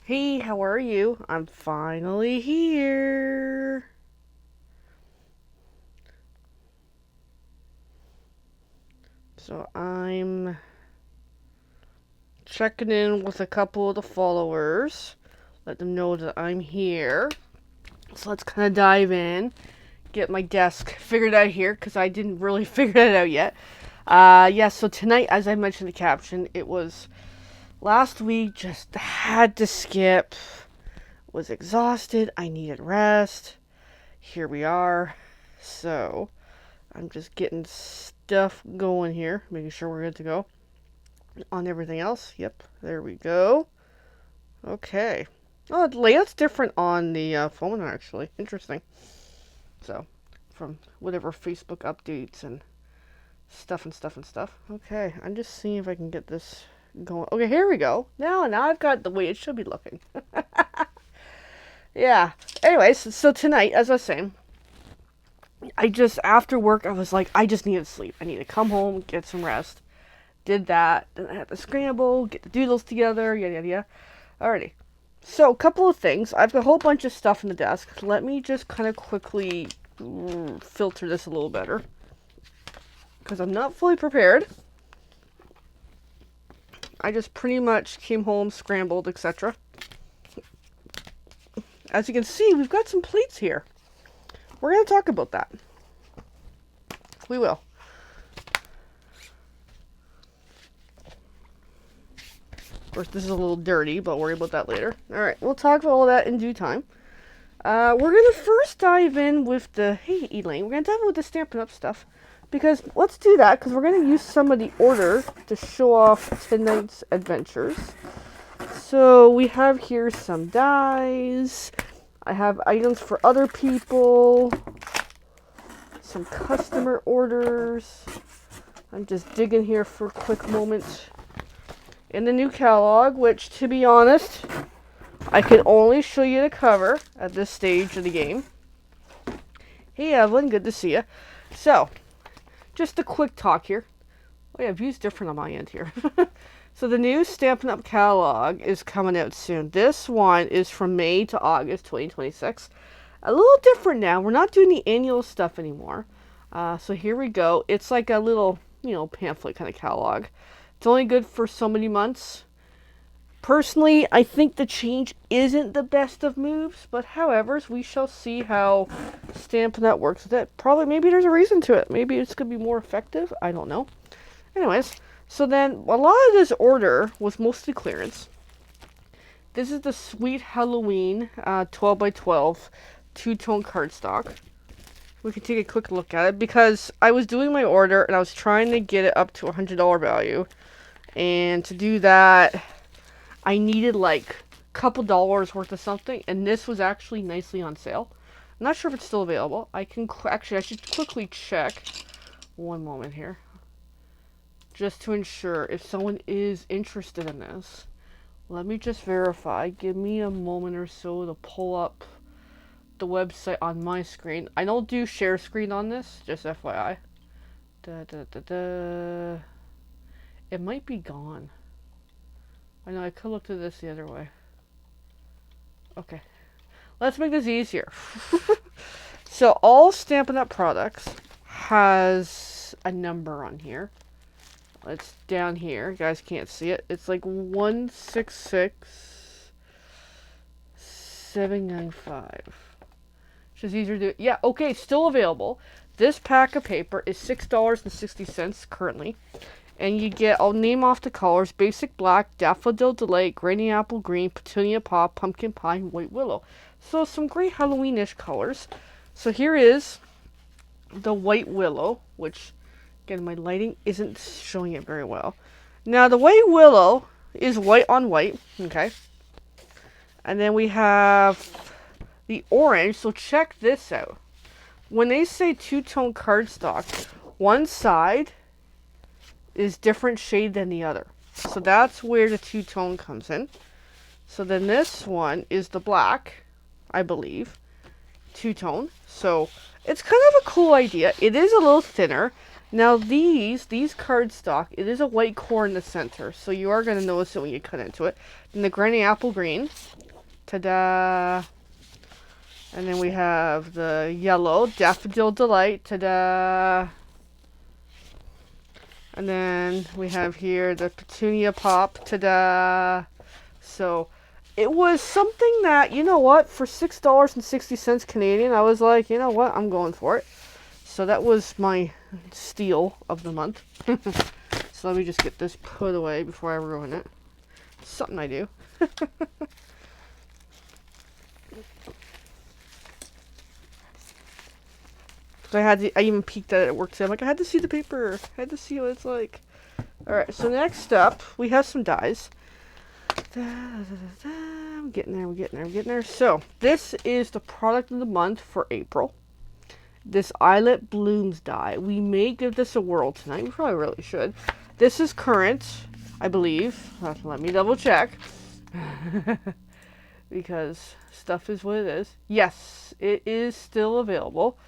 Hey, how are you? I'm finally here. So I'm checking in with a couple of the followers. Let them know that I'm here. So let's kind of dive in. Get my desk figured out here because I didn't really figure it out yet. So tonight, as I mentioned in the caption, it was last week, just had to skip. Was exhausted. I needed rest. Here we are. So I'm just getting stuff going here, making sure we're good to go. On everything else, yep, there we go. Okay. Oh, the layout's different on the phone, actually. Interesting. So, from whatever Facebook updates and stuff and stuff and stuff. Okay, I'm just seeing if I can get this going. Okay, here we go. Now I've got the way it should be looking. Yeah. Anyways, so tonight, as I was saying, after work, I was like, I just need to sleep. I need to come home, get some rest. Did that. Then I had to scramble, get the doodles together, yada yada yada. Alrighty. So, a couple of things. I've got a whole bunch of stuff in the desk. Let me just kind of quickly filter this a little better. Because I'm not fully prepared. I just pretty much came home, scrambled, etc. As you can see, we've got some plates here. We're going to talk about that. We will. Of course, this is a little dirty, but we'll worry about that later. Alright, we'll talk about all that in due time. We're going to first dive in with hey Elaine, we're going to dive in with the Stampin' Up stuff. Because, let's do that, because we're going to use some of the order to show off tonight's adventures. So, we have here some dies. I have items for other people. Some customer orders. I'm just digging here for a quick moment. In the new catalog, which, to be honest, I can only show you the cover at this stage of the game. Hey, Evelyn, good to see you. So, just a quick talk here. Oh yeah, view's different on my end here. So the new Stampin' Up catalog is coming out soon. This one is from May to August 2026. A little different now. We're not doing the annual stuff anymore. So here we go. It's like a little, pamphlet kind of catalog. It's only good for so many months. Personally, I think the change isn't the best of moves, but however, we shall see how Stampin' Up works with it. Maybe there's a reason to it. Maybe it's going to be more effective. I don't know. Anyways, so then a lot of this order was mostly clearance. This is the Sweet Halloween 12 by 12 two-tone cardstock. We can take a quick look at it because I was doing my order and I was trying to get it up to $100 value. And to do that, I needed like a couple dollars worth of something, and this was actually nicely on sale. I'm not sure if it's still available. I should quickly check. One moment here. Just to ensure if someone is interested in this. Let me just verify. Give me a moment or so to pull up the website on my screen. I don't do share screen on this, just FYI. It might be gone. I know I could look to this the other way. Okay. Let's make this easier. So all Stampin' Up products has a number on here. It's down here. You guys can't see it. It's like 166795. Just easier to do. Yeah, okay, still available. This pack of paper is $6.60 currently. And you get, I'll name off the colors: Basic Black, Daffodil Delight, Granny Apple Green, Petunia Pop, Pumpkin Pie, and White Willow. So some great Halloweenish colors. So here is the White Willow, which, again, my lighting isn't showing it very well. Now, the White Willow is white on white, okay? And then we have the orange, so check this out. When they say two-tone cardstock, one side is different shade than the other. So that's where the two-tone comes in. So then this one is the black, I believe, two-tone. So it's kind of a cool idea. It is a little thinner. Now these cardstock, it is a white core in the center, so you are going to notice it when you cut into it. Then the Granny Apple Green. Ta-da! And then we have the yellow, Daffodil Delight. Ta-da! And then we have here the Petunia Pop. Ta-da! So it was something that, you know what, for $6.60 Canadian, I was like, you know what, I'm going for it. So that was my steal of the month. So let me just get this put away before I ruin it. Something I do. I even peeked at it at work today. I'm like, I had to see the paper. I had to see what it's like. Alright, so next up, we have some dies. I'm getting there. So, this is the product of the month for April. This Eyelet Blooms die. We may give this a whirl tonight. We probably really should. This is current, I believe. Let me double check. Because stuff is what it is. Yes, it is still available.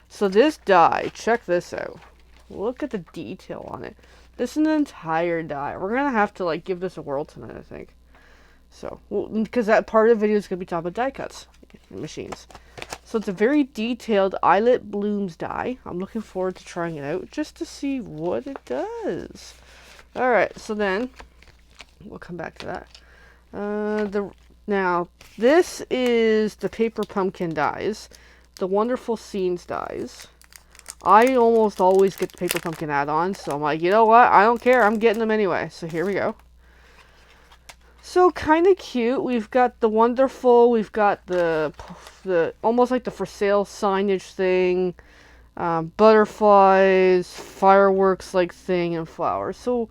So this die, check this out. Look at the detail on it. This is an entire die. We're going to have to give this a whirl tonight, I think. So, because that part of the video is going to be talking about die cuts machines. So it's a very detailed Eyelet Blooms die. I'm looking forward to trying it out just to see what it does. Alright, so then we'll come back to that. Now, this is the Paper Pumpkin dies. The Wonderful Scenes dies. I almost always get the Paper Pumpkin add-on, so I'm like, you know what? I don't care. I'm getting them anyway. So here we go. So kind of cute. We've got the wonderful. We've got the almost like the for sale signage thing, butterflies, fireworks like thing, and flowers. So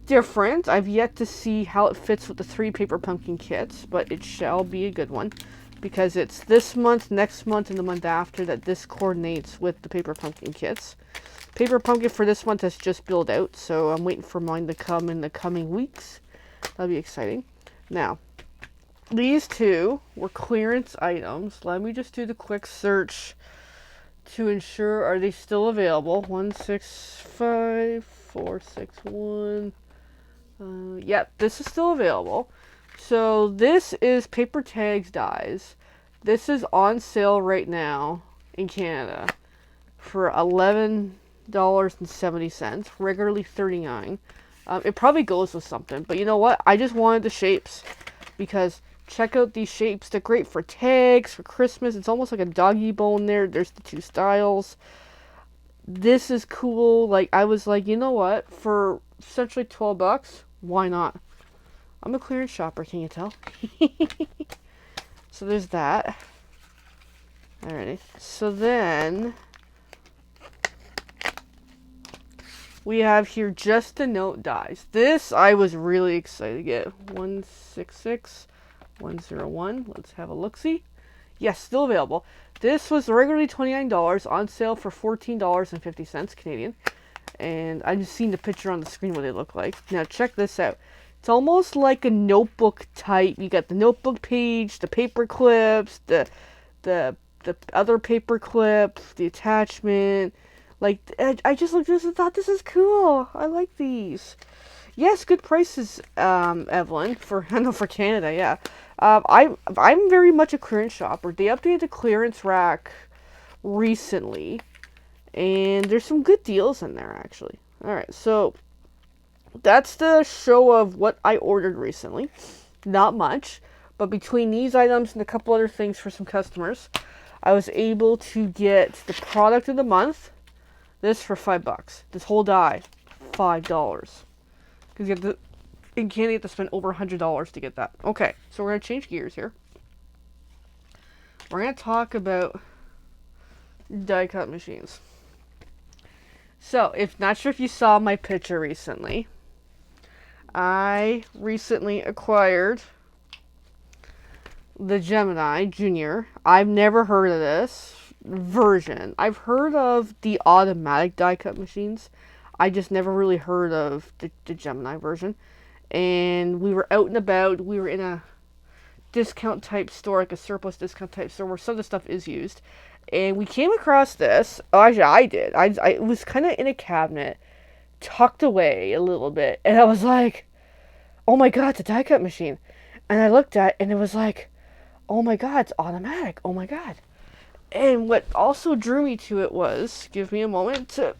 different. I've yet to see how it fits with the 3 Paper Pumpkin kits, but it shall be a good one because it's this month, next month, and the month after that this coordinates with the Paper Pumpkin kits. Paper Pumpkin for this month has just billed out, so I'm waiting for mine to come in the coming weeks. That'll be exciting. Now, these two were clearance items. Let me just do the quick search to ensure, are they still available? 165461. Yep, this is still available. So this is Paper Tags dies. This is on sale right now in Canada for $11.70, regularly $39. It probably goes with something, but you know what? I just wanted the shapes because check out these shapes. They're great for tags, for Christmas. It's almost like a doggy bone there. There's the 2 styles. This is cool. I was like, you know what? For essentially $12, why not? I'm a clearance shopper, can you tell? So there's that. Alrighty. So then we have here just the note dies. This I was really excited to get. 166101. Let's have a look-see. Yes, still available. This was regularly $29, on sale for $14.50 Canadian. And I just seen the picture on the screen what they look like. Now check this out. It's almost like a notebook type. You got the notebook page, the paper clips, the other paper clips, the attachment. I just looked at this and thought, this is cool. I like these. Yes, good prices, Evelyn, for Canada, yeah. I'm very much a clearance shopper. They updated the clearance rack recently, and there's some good deals in there, actually. Alright, so that's the show of what I ordered recently. Not much, but between these items and a couple other things for some customers, I was able to get the product of the month. This for $5. This whole die, $5. Because in Canada, you have to spend over $100 to get that. Okay, so we're going to change gears here. We're going to talk about die cut machines. So, not sure if you saw my picture recently. I recently acquired the Gemini Junior. I've never heard of this version. I've heard of the automatic die cut machines. I just never really heard of the Gemini version. And we were out and about. We were in a discount type store, like a surplus discount type store where some of the stuff is used. And we came across this. Oh, actually, I did. It was kind of in a cabinet, tucked away a little bit. And I was like, oh my God, it's a die cut machine. And I looked at it and it was like, oh my God, it's automatic. Oh my God. And what also drew me to it was, give me a moment to,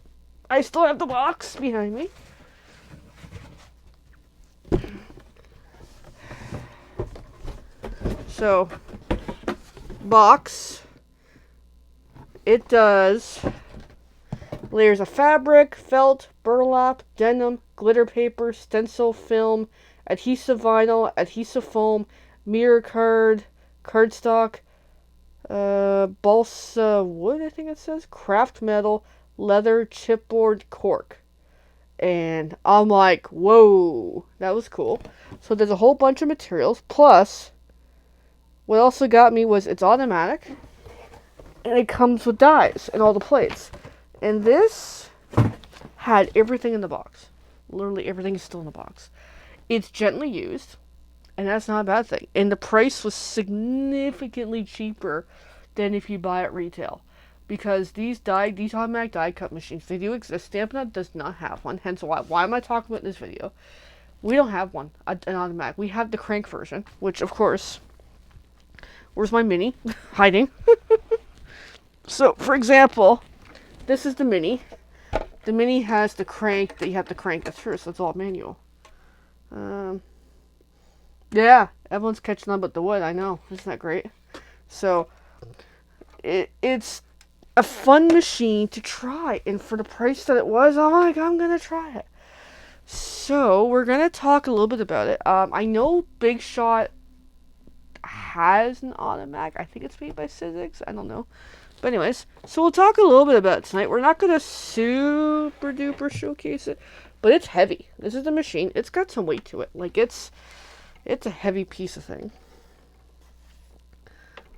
I still have the box behind me. So, box, it does layers of fabric, felt, burlap, denim, glitter paper, stencil film, adhesive vinyl, adhesive foam, mirror card, cardstock, balsa wood, I think it says, craft metal, leather, chipboard, cork. And I'm like, whoa, that was cool. So there's a whole bunch of materials, plus what also got me was it's automatic, and it comes with dies and all the plates. And this had everything in the box. Literally everything is still in the box. It's gently used, and that's not a bad thing. And the price was significantly cheaper than if you buy at retail. Because these automatic die cut machines, they do exist. Stampin' Up does not have one. Hence why am I talking about in this video? We don't have one, an automatic. We have the crank version, which of course, where's my mini? Hiding. So, for example, this is the mini. The mini has the crank that you have to crank it through, so it's all manual. Yeah, everyone's catching on but the wood, I know. Isn't that great? So, it's a fun machine to try, and for the price that it was, I'm like, I'm gonna try it. So, we're gonna talk a little bit about it. I know Big Shot has an automatic. I think it's made by Sizzix. I don't know. But anyways, so we'll talk a little bit about it tonight. We're not going to super duper showcase it, but it's heavy. This is the machine. It's got some weight to it. Like, it's a heavy piece of thing.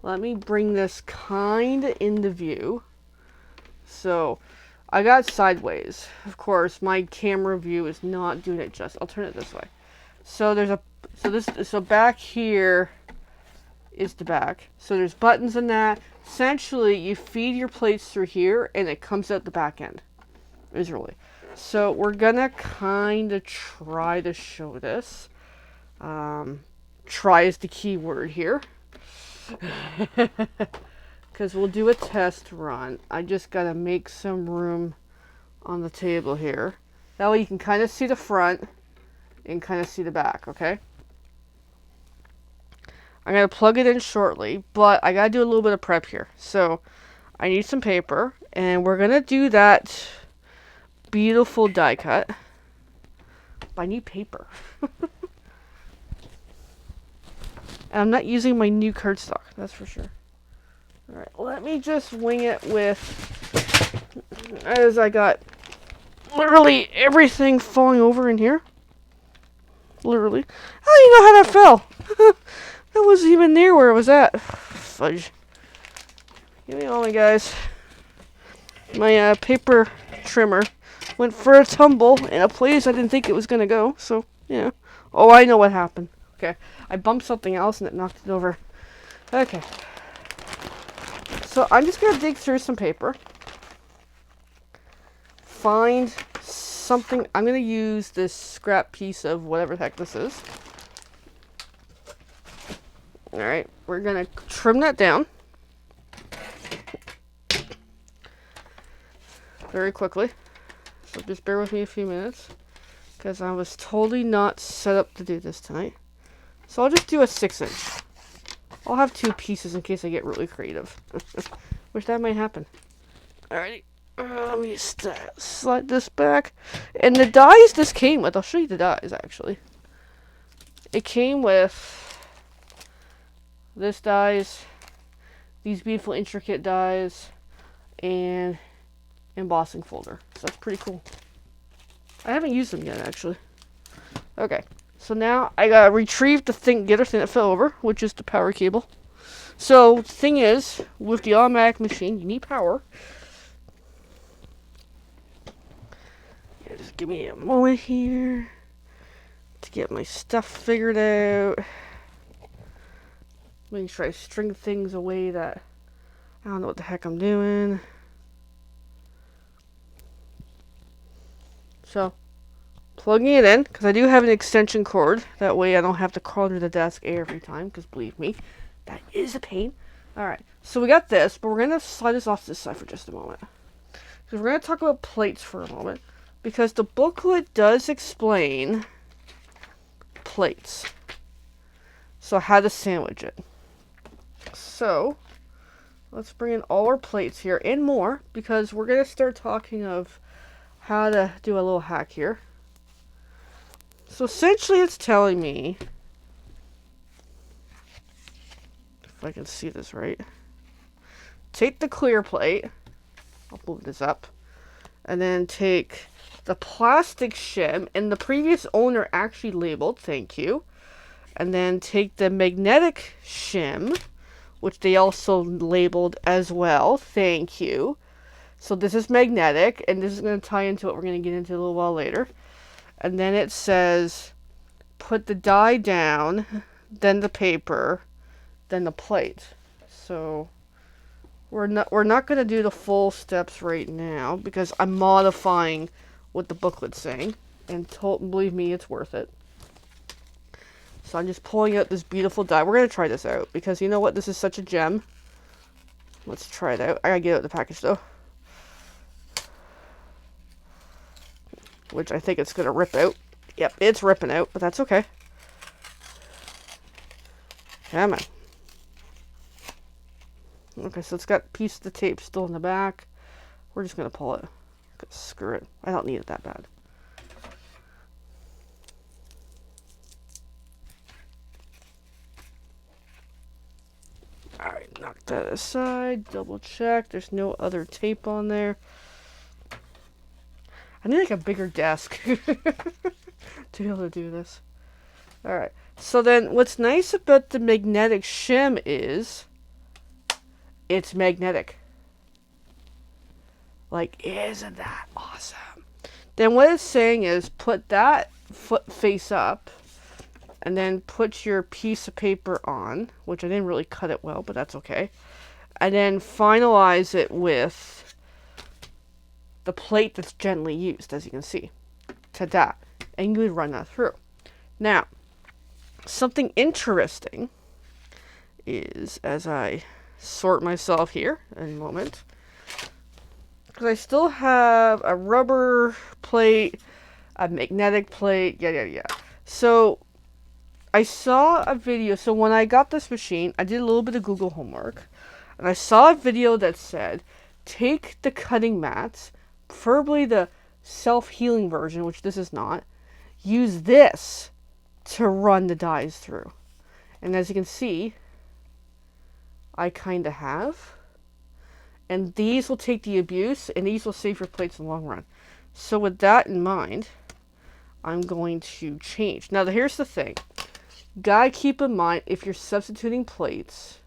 Let me bring this kind of into view. So, I got sideways. Of course, my camera view is not doing it justice. I'll turn it this way. So so back here is the back. So there's buttons in that. Essentially, you feed your plates through here, and it comes out the back end, visually. So we're gonna kind of try to show this. Try is the key word here. Because we'll do a test run. I just gotta make some room on the table here. That way you can kind of see the front and kind of see the back, okay? I'm going to plug it in shortly, but I got to do a little bit of prep here. So, I need some paper, and we're going to do that beautiful die cut. But I need paper. And I'm not using my new cardstock, that's for sure. Alright, let me just wing it with, as I got literally everything falling over in here. Literally. How do you know how that fell? That wasn't even near where it was at. Fudge. Give me a moment, guys. My paper trimmer went for a tumble in a place I didn't think it was going to go. So, yeah. Oh, I know what happened. Okay. I bumped something else and it knocked it over. Okay. So, I'm just going to dig through some paper. Find something. I'm going to use this scrap piece of whatever the heck this is. Alright, we're going to trim that down very quickly. So just bear with me a few minutes, because I was totally not set up to do this tonight. So I'll just do a 6-inch. I'll have 2 pieces in case I get really creative. Which that might happen. Alrighty, let me slide this back. And the dies this came with, I'll show you the dies actually. It came with this dies, these beautiful intricate dies, and embossing folder. So that's pretty cool. I haven't used them yet, actually. Okay, so now I gotta retrieve the other thing that fell over, which is the power cable. So the thing is, with the automatic machine, you need power. Yeah, just give me a moment here to get my stuff figured out. Let me try to string things away that I don't know what the heck I'm doing. So, plugging it in, because I do have an extension cord. That way I don't have to crawl under the desk every time, because believe me, that is a pain. Alright, so we got this, but we're going to slide this off to the side for just a moment. Because we're going to talk about plates for a moment. Because the booklet does explain plates. So how to sandwich it. So, let's bring in all our plates here and more, because we're going to start talking of how to do a little hack here. So essentially it's telling me, if I can see this right, take the clear plate, I'll move this up, and then take the plastic shim, and the previous owner actually labeled, thank you, and then take the magnetic shim, which they also labeled as well, thank you. So this is magnetic, and this is going to tie into what we're going to get into a little while later. And then it says, put the die down, then the paper, then the plate. So we're not going to do the full steps right now because I'm modifying what the booklet's saying, and believe me, it's worth it. So I'm just pulling out this beautiful die. We're going to try this out because you know what? This is such a gem. Let's try it out. I got to get out the package though, which I think it's going to rip out. Yep, it's ripping out, but that's okay. Come on. Okay, so it's got a piece of the tape still in the back. We're just going to pull it. Screw it. I don't need it that bad. Alright, knock that aside. Double check. There's no other tape on there. I need like a bigger desk to be able to do this. Alright, so then what's nice about the magnetic shim is it's magnetic. Like, isn't that awesome? Then what it's saying is put that foot face up and then put your piece of paper on, which I didn't really cut it well, but that's okay. And then finalize it with the plate that's gently used, as you can see. Ta-da. And you would run that through. Now, something interesting is, as I sort myself here in a moment, because I still have a rubber plate, a magnetic plate, yeah. So, I saw a video, so when I got this machine, I did a little bit of Google homework, and I saw a video that said, take the cutting mats, preferably the self-healing version, which this is not, use this to run the dies through. And as you can see, I kind of have. And these will take the abuse, and these will save your plates in the long run. So with that in mind, I'm going to change. Now, here's the thing. Gotta keep in mind, if you're substituting plates,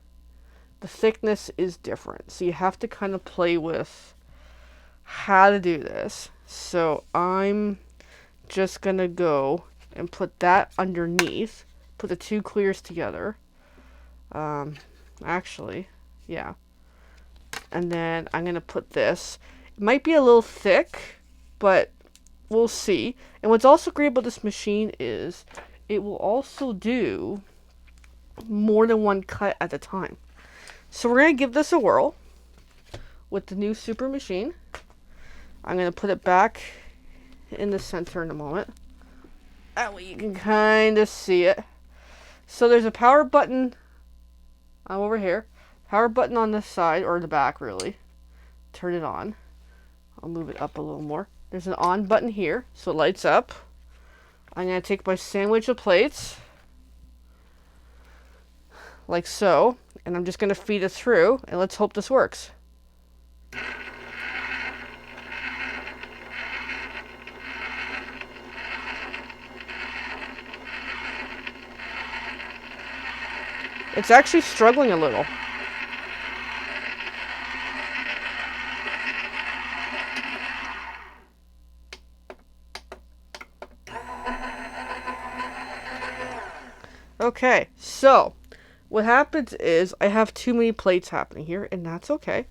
the thickness is different. So you have to kind of play with how to do this. So I'm just going to go and put that underneath. Put the two clears together. Actually, yeah. And then I'm going to put this. It might be a little thick, but we'll see. And what's also great about this machine is it will also do more than one cut at a time. So we're going to give this a whirl with the new super machine. I'm going to put it back in the center in a moment. That way you can kind of see it. So there's a power button over here. Power button on this side, or the back really. Turn it on. I'll move it up a little more. There's an on button here, so it lights up. I'm going to take my sandwich of plates, like so, and I'm just going to feed it through, and let's hope this works. It's actually struggling a little. Okay, so what happens is I have too many plates happening here, and that's okay.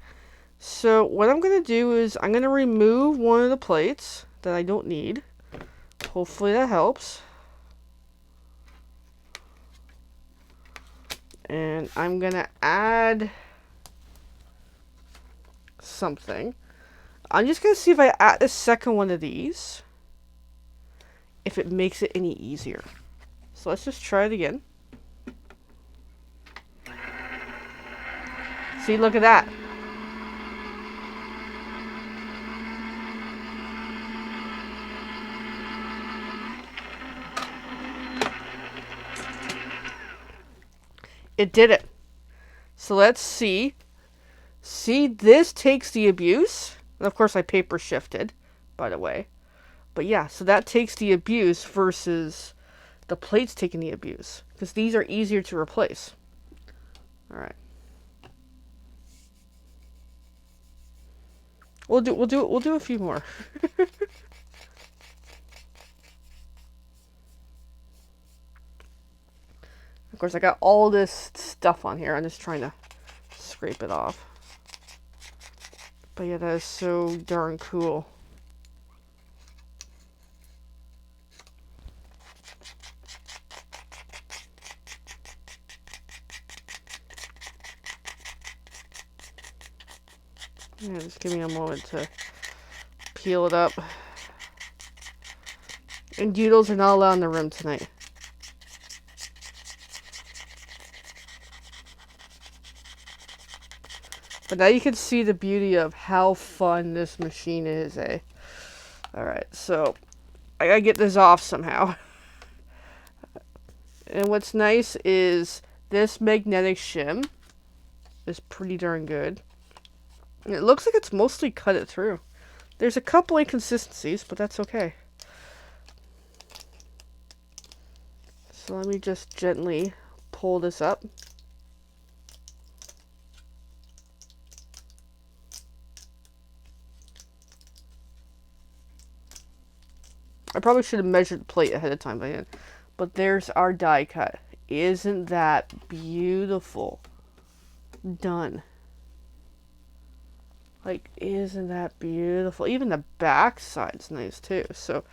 So what I'm going to do is I'm going to remove one of the plates that I don't need. Hopefully that helps. And I'm going to add something. I'm just going to see if I add the second one of these, if it makes it any easier. So let's just try it again. See, look at that. It did it. So let's see. See, this takes the abuse. And of course I paper shifted, by the way. But yeah, so that takes the abuse versus the plates taking the abuse. Because these are easier to replace. Alright. We'll do a few more. Of course, I got all this stuff on here. I'm just trying to scrape it off. But yeah, that is so darn cool. Yeah, just give me a moment to peel it up. And doodles are not allowed in the room tonight. But now you can see the beauty of how fun this machine is, eh? Alright, so I gotta get this off somehow. And what's nice is this magnetic shim is pretty darn good. And it looks like it's mostly cut it through. There's a couple inconsistencies, but that's okay. So let me just gently pull this up. I probably should have measured the plate ahead of time by then. But there's our die cut. Isn't that beautiful? Done. Like, isn't that beautiful? Even the back side's nice too. So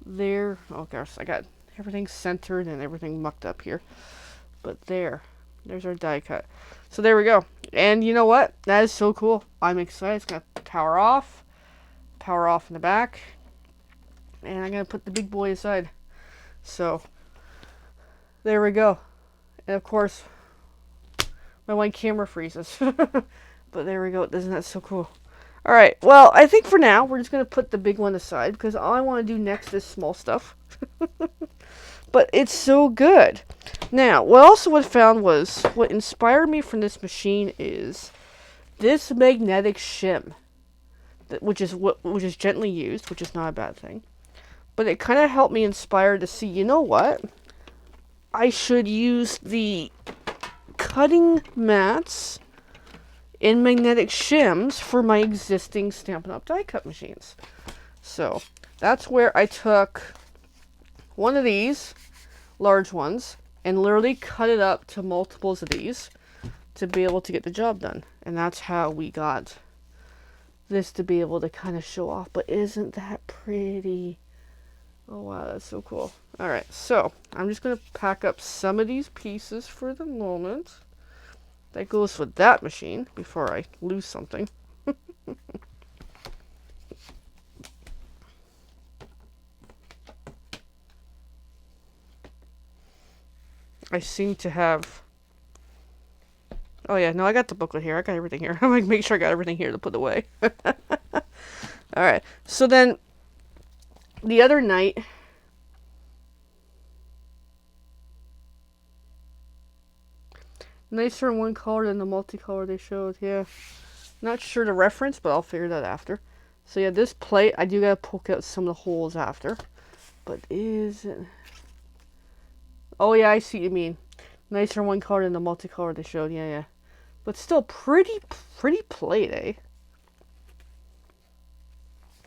there, oh gosh, I got everything centered and everything mucked up here. But there's our die cut. So there we go. And you know what? That is so cool. I'm excited. It's gonna power off in the back. And I'm going to put the big boy aside. So, there we go. And of course, my one camera freezes. But there we go. Isn't that so cool? Alright, well, I think for now, we're just going to put the big one aside. Because all I want to do next is small stuff. But it's so good. Now, what found was, what inspired me from this machine is this magnetic shim. Which is gently used, which is not a bad thing. But it kind of helped me inspire to see, you know what? I should use the cutting mats in magnetic shims for my existing Stampin' Up! Die cut machines. So, that's where I took one of these, large ones, and literally cut it up to multiples of these to be able to get the job done. And that's how we got this to be able to kind of show off. But isn't that pretty? Oh wow, that's so cool. Alright, so I'm just going to pack up some of these pieces for the moment. That goes with that machine before I lose something. I seem to have... Oh yeah, no, I got the booklet here. I got everything here. I'm going to make sure I got everything here to put away. Alright, so then the other night... Nicer in one color than the multicolor they showed, yeah. Not sure the reference, but I'll figure that after. So yeah, this plate, I do gotta poke out some of the holes after. But is it... Oh yeah, I see what you mean. Nicer in one color than the multicolor they showed, yeah. But still, pretty plate, eh?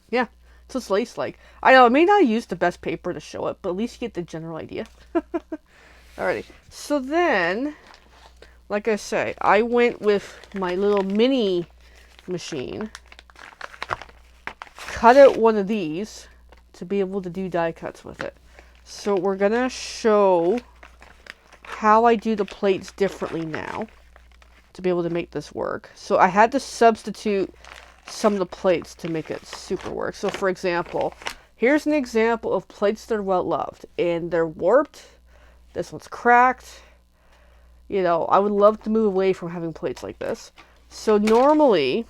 Yeah, it's what's lace like. I know, I may not use the best paper to show it, but at least you get the general idea. Alrighty, so then... like I say, I went with my little mini machine, cut out one of these to be able to do die cuts with it. So we're gonna show how I do the plates differently now to be able to make this work. So I had to substitute some of the plates to make it super work. So for example, here's an example of plates that are well loved and they're warped. This one's cracked. You know, I would love to move away from having plates like this. So normally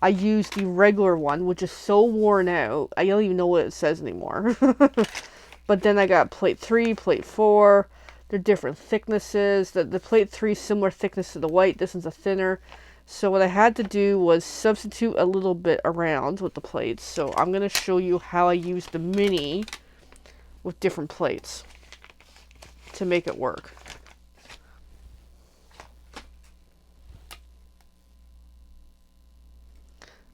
I use the regular one, which is so worn out, I don't even know what it says anymore. But then I got plate 3, plate 4. They're different thicknesses. The plate 3 is similar thickness to the white. This one's a thinner. So what I had to do was substitute a little bit around with the plates. So I'm going to show you how I use the mini with different plates to make it work.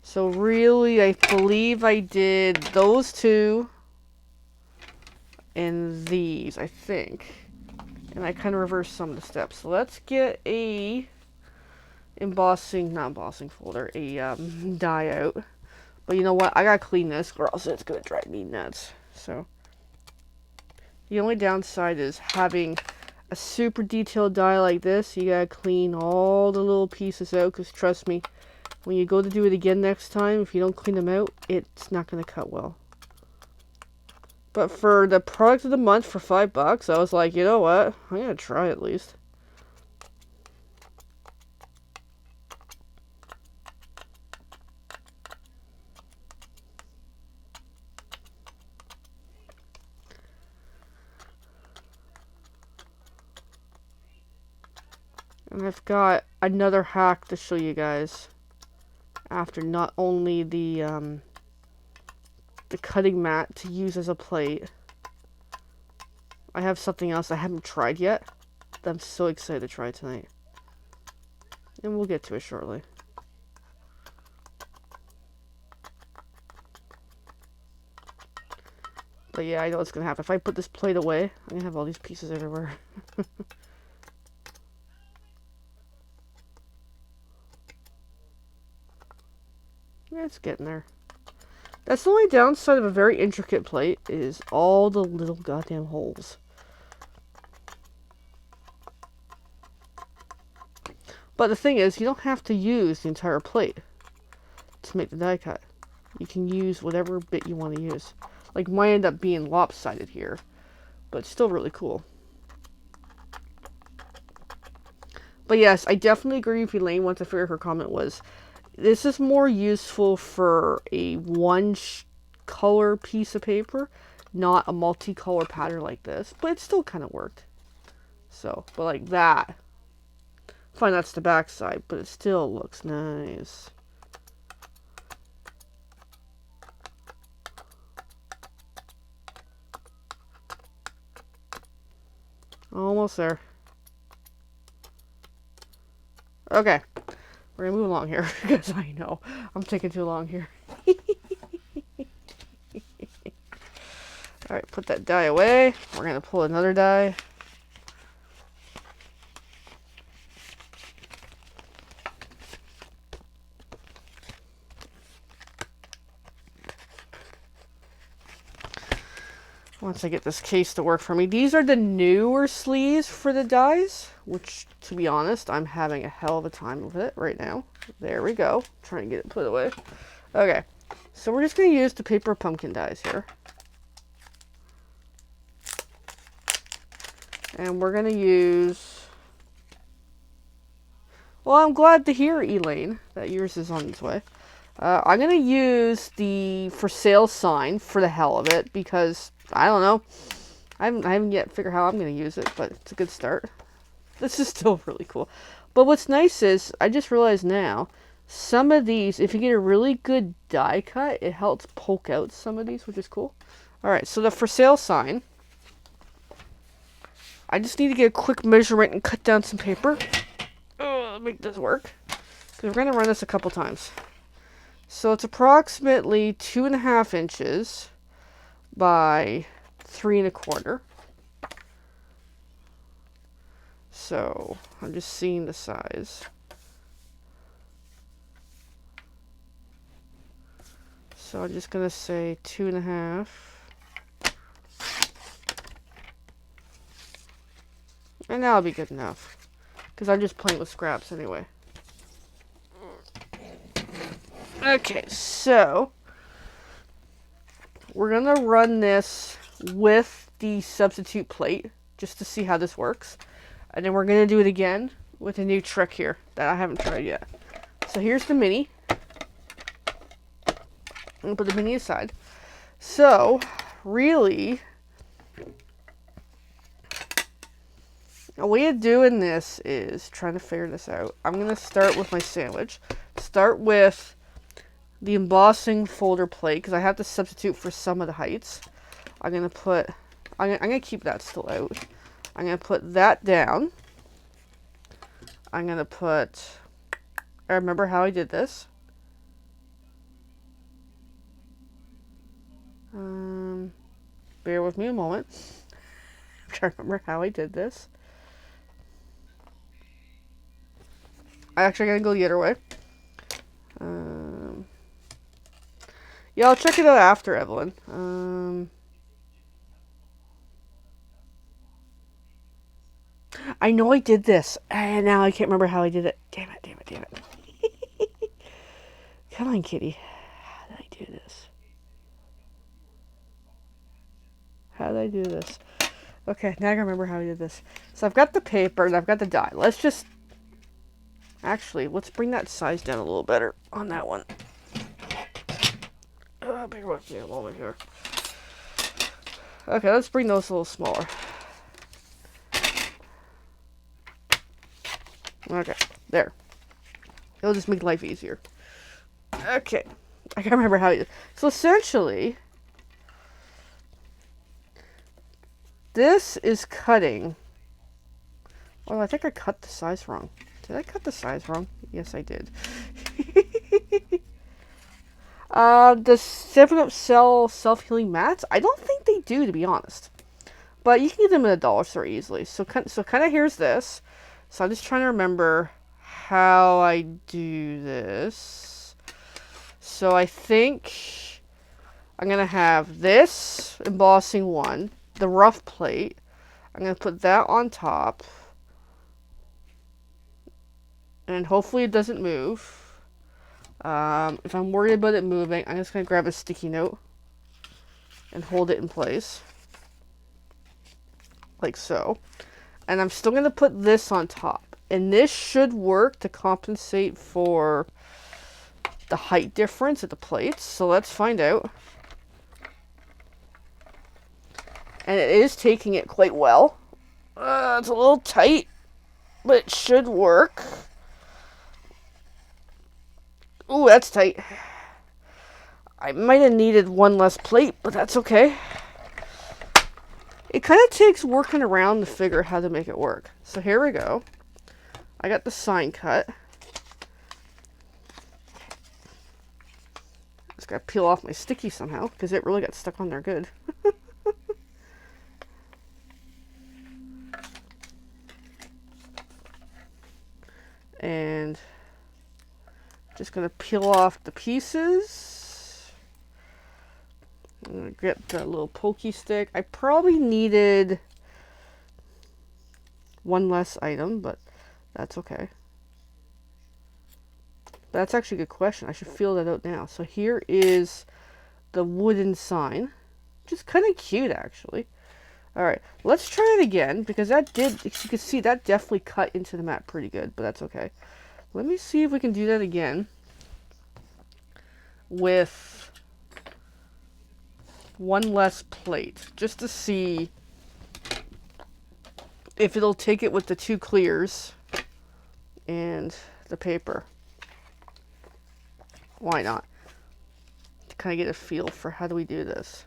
So really, I believe I did those two and these, I think. And I kind of reversed some of the steps. So let's get a not embossing folder, a die out. But you know what? I gotta clean this or else it's gonna drive me nuts. So the only downside is having a super detailed die like this. You gotta clean all the little pieces out, because trust me, when you go to do it again next time, if you don't clean them out, it's not gonna cut well. But for the product of the month for $5, I was like, you know what? I'm gonna try at least. And I've got another hack to show you guys. After not only the cutting mat to use as a plate, I have something else I haven't tried yet that I'm so excited to try tonight. And we'll get to it shortly. But yeah, I know what's going to happen. If I put this plate away, I'm going to have all these pieces everywhere. Yeah, it's getting there. That's the only downside of a very intricate plate, is all the little goddamn holes. But the thing is, you don't have to use the entire plate to make the die cut. You can use whatever bit you want to use. Like, mine ended up being lopsided here, but it's still really cool. But yes, I definitely agree with Elaine once I figured her comment was, this is more useful for a one-color piece of paper, not a multicolor pattern like this. But it still kind of worked. So, but like that. Fine, that's the back side, but it still looks nice. Almost there. Okay. We're gonna move along here, because I know I'm taking too long here. Alright, put that die away. We're gonna pull another die. Once I get this case to work for me. These are the newer sleeves for the dies, which, to be honest, I'm having a hell of a time with it right now. There we go. Trying to get it put away. Okay, so we're just going to use the paper pumpkin dies here. And we're going to use... Well, I'm glad to hear, Elaine, that yours is on its way. I'm going to use the for sale sign for the hell of it, because... I don't know. I haven't yet figured how I'm going to use it, but it's a good start. This is still really cool. But what's nice is, I just realized now, some of these, if you get a really good die cut, it helps poke out some of these, which is cool. Alright, so the for sale sign. I just need to get a quick measurement and cut down some paper. Make this work. Because we're going to run this a couple times. So it's approximately 2.5 inches. By 3 1/4. So I'm just seeing the size. So I'm just going to say 2.5. And that'll be good enough. Because I'm just playing with scraps anyway. Okay, so we're going to run this with the substitute plate just to see how this works. And then we're going to do it again with a new trick here that I haven't tried yet. So here's the mini. I'm going to put the mini aside. So, really, a way of doing this is trying to figure this out. I'm going to start with my sandwich. Start with the embossing folder plate because I have to substitute for some of the heights. I'm going to keep that still out. I'm going to put that down. I'm going to put, I remember how I did this. Bear with me a moment. I'm trying to remember how I did this. I actually gotta go the other way. Yeah, I'll check it out after, Evelyn. I know I did this, and now I can't remember how I did it. Damn it, damn it, damn it. Come on, kitty. How did I do this? How did I do this? Okay, now I can remember how I did this. So I've got the paper, and I've got the die. Let's just... Actually, let's bring that size down a little better on that one. Bear with me a moment here. Okay, let's bring those a little smaller. Okay, there. It'll just make life easier. Okay, I can't remember how you... So essentially, this is cutting... Oh, I think I cut the size wrong. Did I cut the size wrong? Yes, I did. Does Stampin' Up sell self-healing mats? I don't think they do, to be honest. But you can get them in a dollar store easily. So kind of here's this. So I'm just trying to remember how I do this. So I think I'm going to have this embossing one, the rough plate. I'm going to put that on top. And hopefully it doesn't move. If I'm worried about it moving, I'm just going to grab a sticky note and hold it in place. Like so. And I'm still going to put this on top. And this should work to compensate for the height difference of the plates. So let's find out. And it is taking it quite well. It's a little tight, but it should work. Ooh, that's tight. I might have needed one less plate, but that's okay. It kind of takes working around to figure how to make it work. So here we go. I got the sign cut. Just gotta peel off my sticky somehow, because it really got stuck on there good. And just gonna peel off the pieces. I'm gonna get the little pokey stick. I probably needed one less item, but that's okay. That's actually a good question. I should feel that out now. So here is the wooden sign, which is kind of cute actually. All right, let's try it again because that did, as you can see, that definitely cut into the mat pretty good, but that's okay. Let me see if we can do that again with one less plate, just to see if it'll take it with the two clears and the paper. Why not? To kind of get a feel for how do we do this.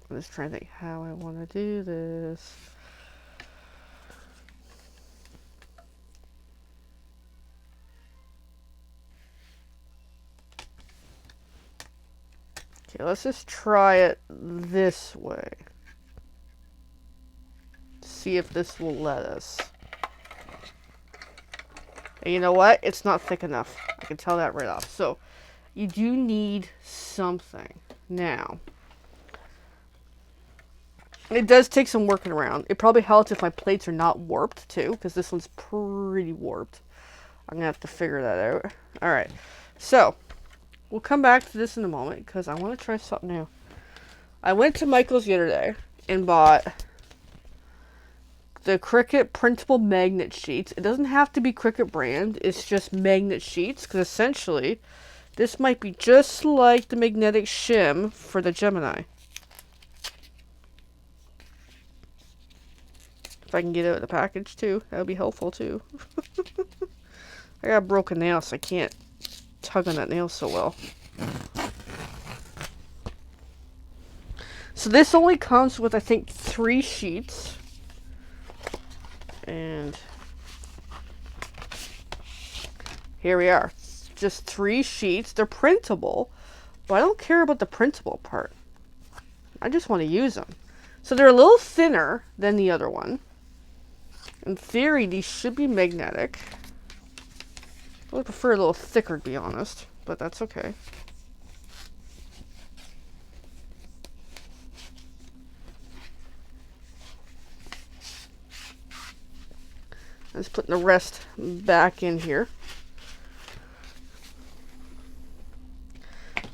I'm just trying to think how I want to do this. Okay, let's just try it this way. See if this will let us. And you know what? It's not thick enough. I can tell that right off. So, you do need something. Now, it does take some working around. It probably helps if my plates are not warped too, because this one's pretty warped. I'm going to have to figure that out. Alright, so, we'll come back to this in a moment, because I want to try something new. I went to Michael's the other day and bought the Cricut printable magnet sheets. It doesn't have to be Cricut brand, it's just magnet sheets, because essentially, this might be just like the magnetic shim for the Gemini. If I can get out of the package too, that would be helpful too. I got a broken nail, so I can't tug on that nail so well. So this only comes with, I think, 3 sheets. And here we are. Just 3 sheets. They're printable, but I don't care about the printable part. I just want to use them. So they're a little thinner than the other one. In theory, these should be magnetic. I would prefer a little thicker, to be honest, but that's okay. I'm just putting the rest back in here.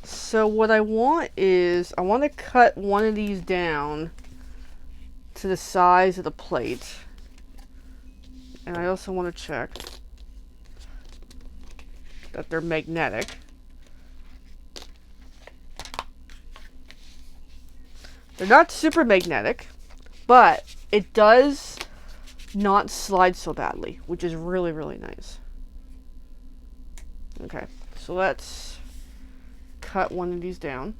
So what I want is, I want to cut one of these down to the size of the plate. And I also want to check that they're magnetic. They're not super magnetic, but it does not slide so badly, which is really, really nice. Okay, so let's cut one of these down.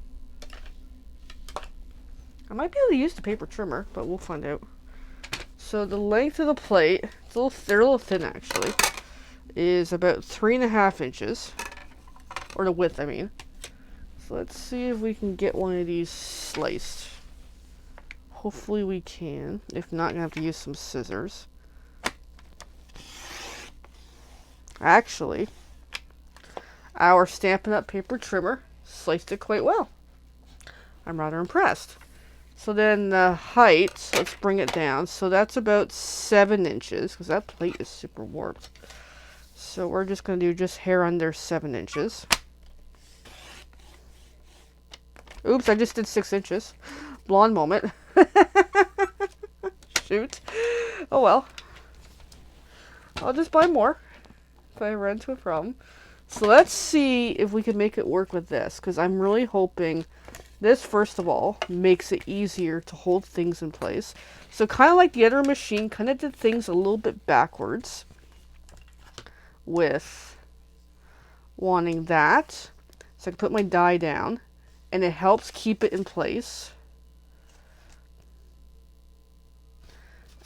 I might be able to use the paper trimmer, but we'll find out. So the length of the plate, they're a little thin actually, is about 3.5 inches. Or the width, I mean. So let's see if we can get one of these sliced. Hopefully we can. If not, I'm going to have to use some scissors. Actually, our Stampin' Up! Paper trimmer sliced it quite well. I'm rather impressed. So then the height, let's bring it down. So that's about 7 inches, because that plate is super warped. So we're just going to do just hair under 7 inches. Oops, I just did 6 inches. Blonde moment. Shoot. Oh well. I'll just buy more if I run into a problem. So let's see if we can make it work with this, because I'm really hoping this, first of all, makes it easier to hold things in place. So kind of like the other machine, kind of did things a little bit backwards with wanting that. So I can put my die down, and it helps keep it in place.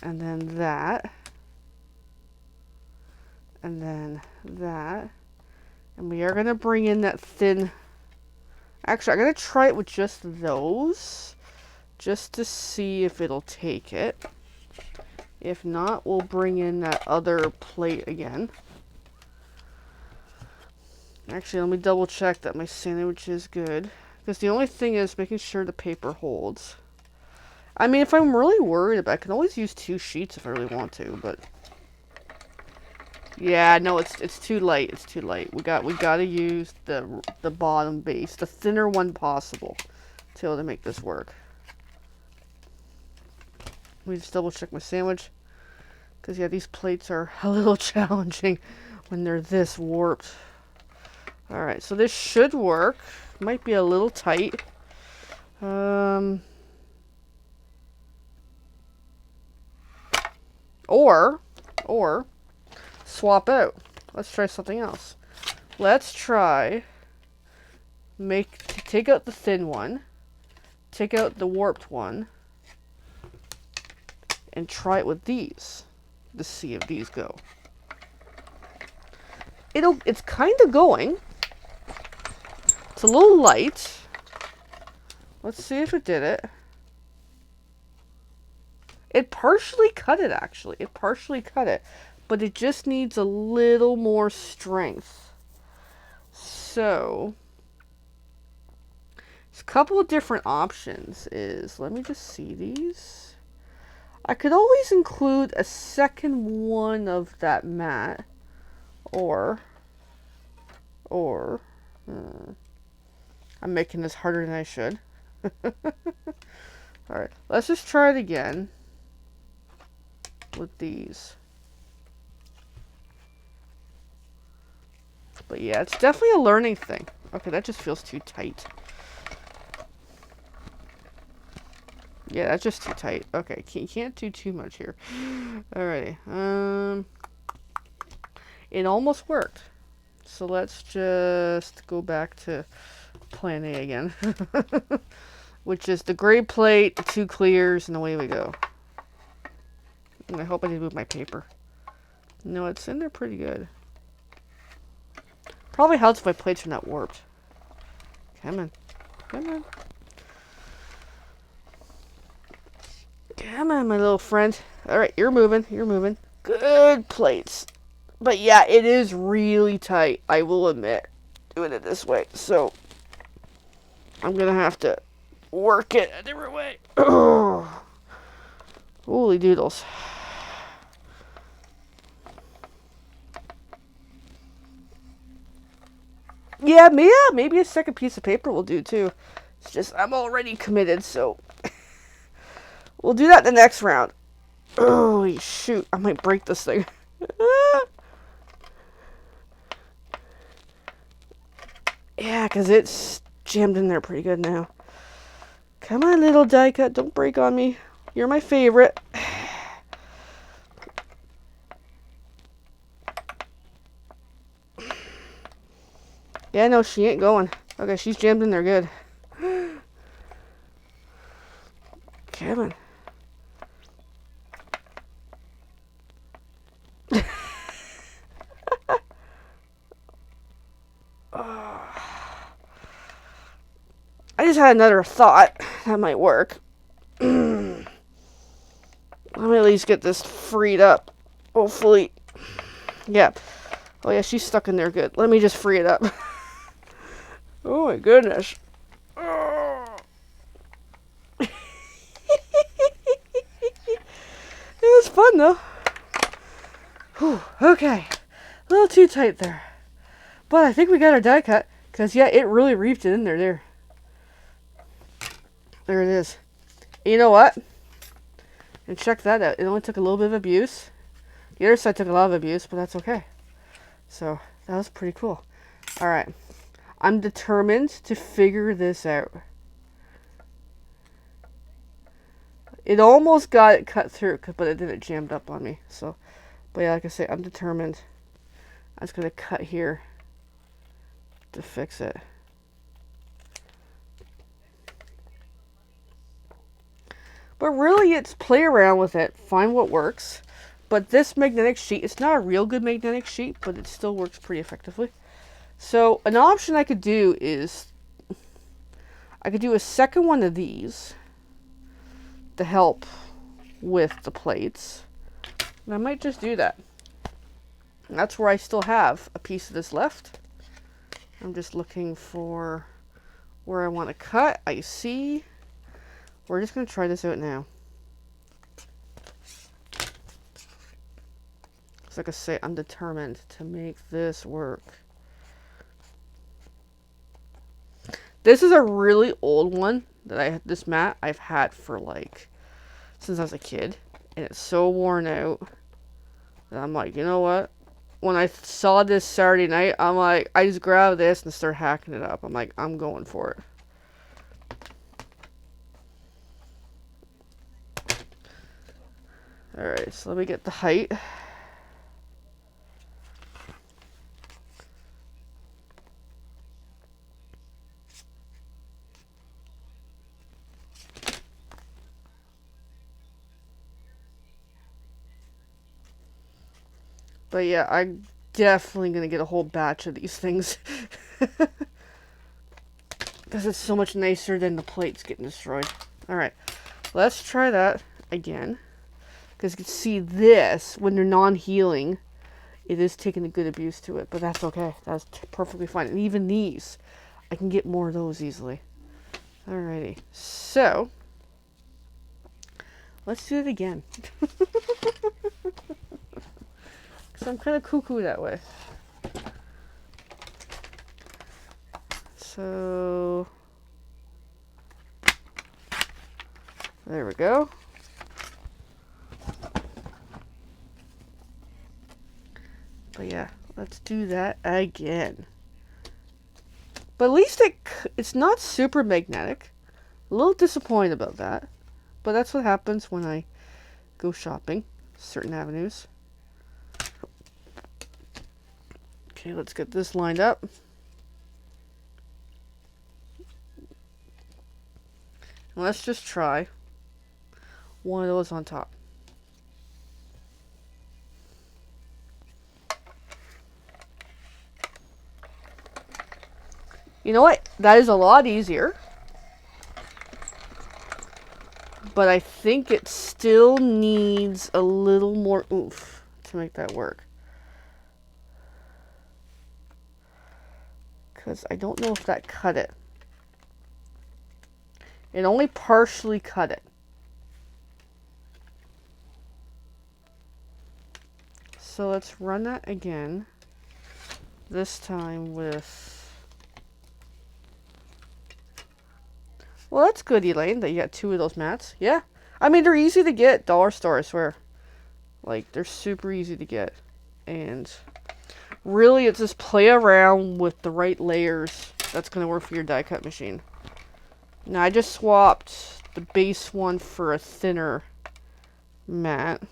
And then that. And then that. And we are going to bring in that thin... Actually, I'm going to try it with just those, just to see if it'll take it. If not, we'll bring in that other plate again. Actually, let me double check that my sandwich is good. Because the only thing is making sure the paper holds. I mean, if I'm really worried about it, I can always use 2 sheets if I really want to, but... Yeah, no, it's too light. It's too light. We gotta use the bottom base, the thinner one possible, to be able to make this work. Let me just double check my sandwich, because yeah, these plates are a little challenging when they're this warped. All right, so this should work. Might be a little tight. Or swap out. Let's try something else. Let's try take out the thin one, take out the warped one, and try it with these to see if these go. It's kind of going. It's a little light. Let's see if it did it. It partially cut it, actually. It partially cut it. But it just needs a little more strength. So, there's a couple of different options. Let me just see these. I could always include a second one of that mat. Or, I'm making this harder than I should. Alright, let's just try it again with these. But yeah, it's definitely a learning thing. Okay, that just feels too tight. Yeah, that's just too tight. Okay, you can't do too much here. Alrighty. It almost worked. So let's just go back to plan A again. Which is the gray plate, the 2 clears, and away we go. And I hope I didn't move my paper. No, it's in there pretty good. Probably helps if my plates are not warped. Come on. Come on. Come on, my little friend. Alright, you're moving. You're moving. Good plates. But yeah, it is really tight, I will admit, doing it this way. So, I'm going to have to work it a different way. Holy doodles. Yeah, maybe a second piece of paper will do too. It's just, I'm already committed, so we'll do that the next round. Holy shoot, I might break this thing. Yeah, because it's jammed in there pretty good now. Come on, little die cut, don't break on me. You're my favorite. Yeah, no, she ain't going. Okay, she's jammed in there good. Come on. I just had another thought that might work. Let me at least get this freed up. Hopefully. Yeah. Oh yeah, she's stuck in there good. Let me just free it up. Oh my goodness. It was fun though. Whew, okay. A little too tight there. But I think we got our die cut. Because yeah, it really reefed it in there. There it is. And you know what? And check that out. It only took a little bit of abuse. The other side took a lot of abuse, but that's okay. So, that was pretty cool. Alright. I'm determined to figure this out. It almost got it cut through, but it didn't jammed up on me. So, but yeah, like I say, I'm determined. I'm just going to cut here to fix it. But really, it's play around with it, find what works. But this magnetic sheet, it's not a real good magnetic sheet, but it still works pretty effectively. So an option I could do is, I could do a second one of these to help with the plates. And I might just do that. And that's where I still have a piece of this left. I'm just looking for where I want to cut. I see. We're just going to try this out now. So like I say, I'm determined to make this work. This is a really old one that this mat I've had for like, since I was a kid. And it's so worn out that I'm like, you know what? When I saw this Saturday night, I'm like, I just grabbed this and started hacking it up. I'm like, I'm going for it. Alright, so let me get the height. But yeah, I'm definitely going to get a whole batch of these things. Because because it's so much nicer than the plates getting destroyed. Alright, let's try that again. Because you can see this, when they're non-healing, it is taking a good abuse to it. But that's okay. That's perfectly fine. And even these, I can get more of those easily. Alrighty. So, let's do it again. Because I'm kind of cuckoo that way. So, there we go. But yeah, let's do that again. But at least it's not super magnetic. A little disappointed about that. But that's what happens when I go shopping. Certain avenues. Okay, let's get this lined up. And let's just try one of those on top. You know what? That is a lot easier. But I think it still needs a little more oomph to make that work. Because I don't know if that cut it. It only partially cut it. So let's run that again. This time with... Well, that's good, Elaine, that you got 2 of those mats. Yeah. I mean, they're easy to get. Dollar store, I swear. Like, they're super easy to get. And really, it's just play around with the right layers. That's going to work for your die cut machine. Now, I just swapped the base one for a thinner mat.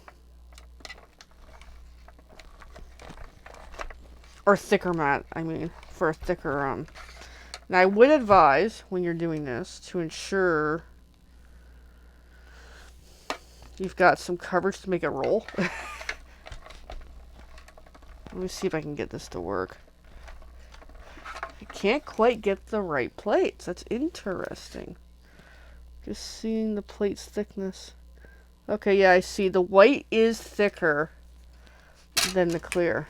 Or thicker mat, I mean. For a thicker, Now, I would advise, when you're doing this, to ensure you've got some coverage to make it roll. Let me see if I can get this to work. I can't quite get the right plates. That's interesting. Just seeing the plate's thickness. Okay, yeah, I see. The white is thicker than the clear.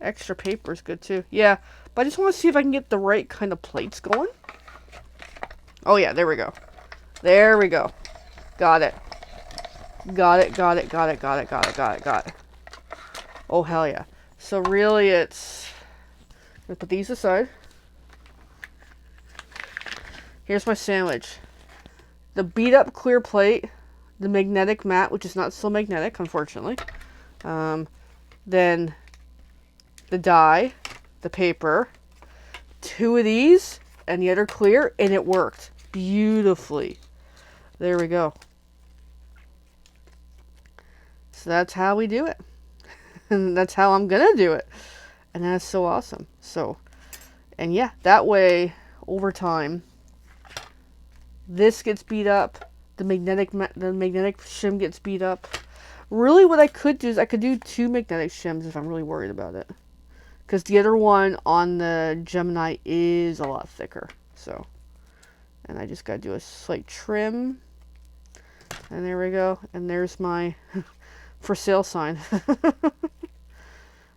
Extra paper is good too. Yeah, but I just want to see if I can get the right kind of plates going. Oh yeah, there we go. There we go. Got it. Got it, got it, got it, got it, got it, got it, got it. Oh hell yeah. So really it's... I'm going to put these aside. Here's my sandwich. The beat up clear plate. The magnetic mat, which is not so magnetic, unfortunately. Then... the die, the paper, 2 of these, and the other clear, and it worked beautifully. There we go. So that's how we do it. And that's how I'm gonna do it. And that's so awesome. So, and yeah, that way, over time, this gets beat up, the magnetic shim gets beat up. Really what I could do is I could do 2 magnetic shims if I'm really worried about it. Because the other one on the Gemini is a lot thicker. So, and I just got to do a slight trim. And there we go. And there's my for sale sign.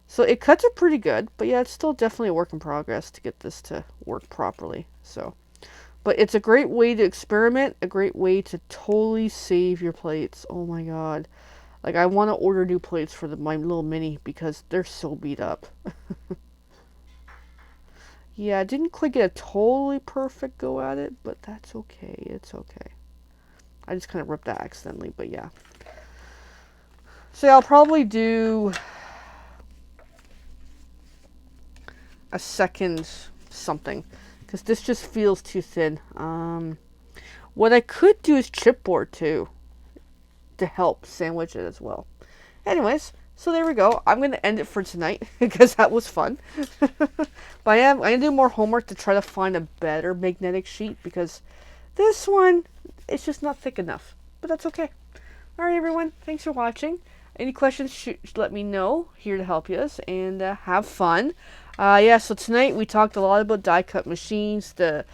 So it cuts it pretty good. But yeah, it's still definitely a work in progress to get this to work properly. So, but it's a great way to experiment. A great way to totally save your plates. Oh my god. Like, I want to order new plates for my little mini because they're so beat up. Yeah, I didn't quite get a totally perfect go at it, but that's okay. It's okay. I just kind of ripped that accidentally, but yeah. So yeah, I'll probably do a second something because this just feels too thin. What I could do is chipboard too, to help sandwich it as well. Anyways, so there we go. I'm going to end it for tonight because that was fun. But I'm going to do more homework to try to find a better magnetic sheet because this one, it's just not thick enough. But that's okay. Alright everyone, thanks for watching. Any questions, let me know. Here to help you and have fun. Yeah, so tonight we talked a lot about die cut machines, the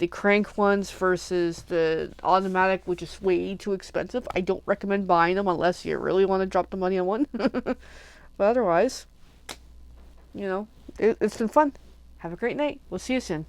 crank ones versus the automatic, which is way too expensive. I don't recommend buying them unless you really want to drop the money on one. But otherwise, it's been fun. Have a great night. We'll see you soon.